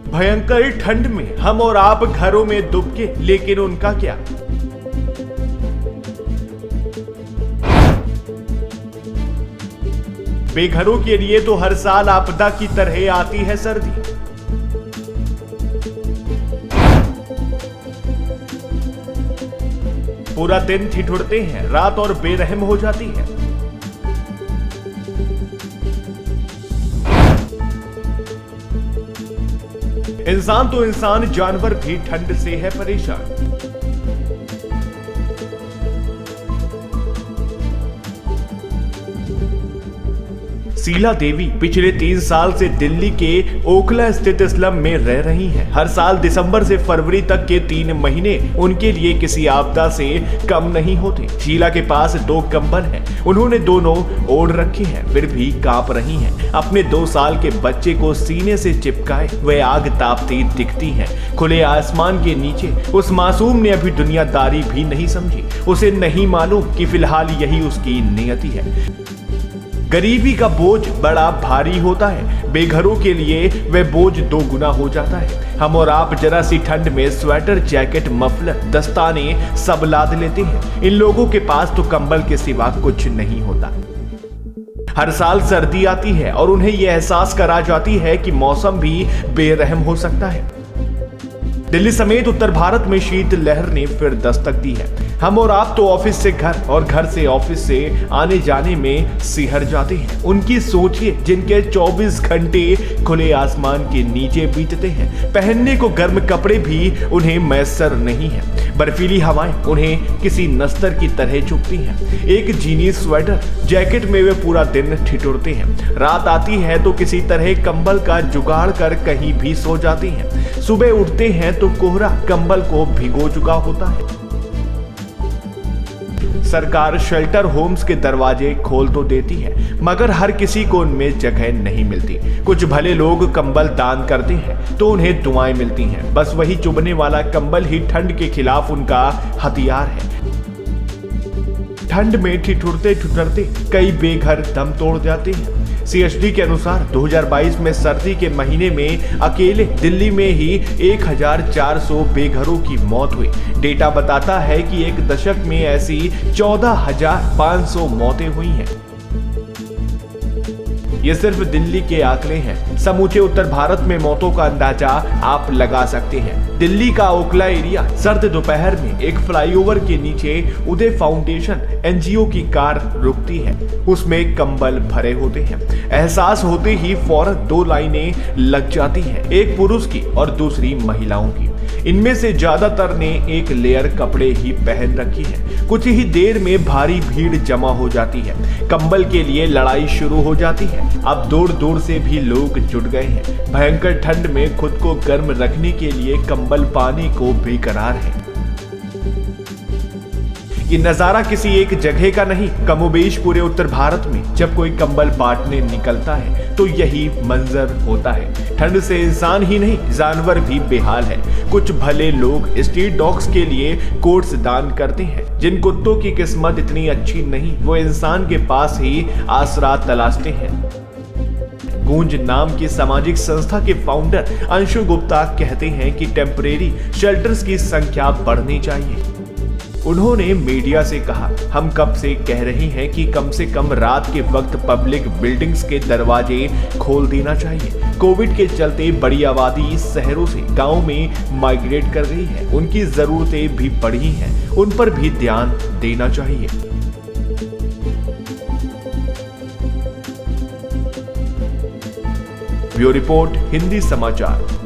भयंकर ठंड में हम और आप घरों में दुबके, लेकिन उनका क्या? बेघरों के लिए तो हर साल आपदा की तरह आती है सर्दी। पूरा दिन ठिठुरते हैं, रात और बेरहम हो जाती है। इंसान तो इंसान, जानवर भी ठंड से है परेशान। शीला देवी पिछले 3 साल से दिल्ली के ओखला स्थित स्लम में रह रही हैं। हर साल दिसंबर से फरवरी तक के 3 महीने उनके लिए किसी आपदा से कम नहीं होते। शीला के पास 2 कंबल हैं, उन्होंने दोनों ओढ़ रखे हैं, फिर भी कांप रही हैं। अपने 2 साल के बच्चे को सीने से चिपकाए वे आग तापती दिखती हैं। खुले आसमान के नीचे उस मासूम ने अभी दुनियादारी भी नहीं समझी। उसे नहीं मालूम कि फिलहाल यही उसकी नियति है। गरीबी का बोझ बड़ा भारी होता है, बेघरों के लिए वह बोझ 2 गुना हो जाता है। हम और आप जरा सी ठंड में स्वेटर, जैकेट, मफलर, दस्ताने सब लाद लेते हैं। इन लोगों के पास तो कंबल के सिवा कुछ नहीं होता। हर साल सर्दी आती है और उन्हें यह एहसास करा जाती है कि मौसम भी बेरहम हो सकता है। दिल्ली समेत उत्तर भारत में शीत लहर ने फिर दस्तक दी है। हम और आप तो ऑफिस से घर और घर से ऑफिस से आने जाने में सिहर जाते हैं। उनकी सोचिए, जिनके 24 घंटे खुले आसमान के नीचे बीतते हैं। पहनने को गर्म कपड़े भी उन्हें मैसर नहीं है। बर्फीली हवाएं उन्हें किसी नस्तर की तरह चुभती हैं। एक जीनी, स्वेटर, जैकेट में वे पूरा दिन ठिठुरते हैं। रात आती है तो किसी तरह कंबल का जुगाड़ कर कहीं भी सो जाते हैं। सुबह उठते हैं तो कोहरा कंबल को भिगो चुका होता है। सरकार शेल्टर होम्स के दरवाजे खोल तो देती है, मगर हर किसी को उनमें जगह नहीं मिलती। कुछ भले लोग कंबल दान करते हैं तो उन्हें दुआएं मिलती हैं। बस वही चुभने वाला कंबल ही ठंड के खिलाफ उनका हथियार है। ठंड में ठिठुरते ठिठुरते कई बेघर दम तोड़ जाते हैं। CSD के अनुसार 2022 में सर्दी के महीने में अकेले दिल्ली में ही 1400 बेघरों की मौत हुई। डेटा बताता है कि एक दशक में ऐसी 14,500 मौतें हुई हैं। ये सिर्फ दिल्ली के आंकड़े हैं। समूचे उत्तर भारत में मौतों का अंदाजा आप लगा सकते हैं। दिल्ली का ओखला एरिया सर्द दोपहर में एक फ्लाईओवर के नीचे उदय फाउंडेशन NGO की कार रुकती है। उसमें कंबल भरे होते हैं। एहसास होते ही फौरन 2 लाइनें लग जाती हैं, एक पुरुष की और दूसरी महिलाओं की। इनमें से ज्यादातर ने एक लेयर कपड़े ही पहन रखी है। कुछ ही देर में भारी भीड़ जमा हो जाती है। कंबल के लिए लड़ाई शुरू हो जाती है। अब दूर दूर से भी लोग जुट गए हैं। भयंकर ठंड में खुद को गर्म रखने के लिए कंबल पाने को बेकरार है। ये नजारा किसी एक जगह का नहीं, कमोबेश पूरे उत्तर भारत में जब कोई कंबल बांटने निकलता है तो यही मंजर होता है। ठंड से इंसान ही नहीं, जानवर भी बेहाल है। कुछ भले लोग स्ट्रीट डॉग्स के लिए कोट्स दान करते हैं। जिन कुत्तों की किस्मत इतनी अच्छी नहीं, वो इंसान के पास ही आसरा तलाशते हैं। गूंज नाम की सामाजिक संस्था के फाउंडर अंशु गुप्ता कहते हैं कि टेम्परेरी शेल्टर्स की संख्या बढ़नी चाहिए। उन्होंने मीडिया से कहा, हम कब से कह रहे हैं कि कम से कम रात के वक्त पब्लिक बिल्डिंग्स के दरवाजे खोल देना चाहिए। कोविड के चलते बड़ी आबादी शहरों से गांव में माइग्रेट कर गई है। उनकी जरूरतें भी बढ़ी हैं, उन पर भी ध्यान देना चाहिए। ब्यूरो रिपोर्ट, हिंदी समाचार।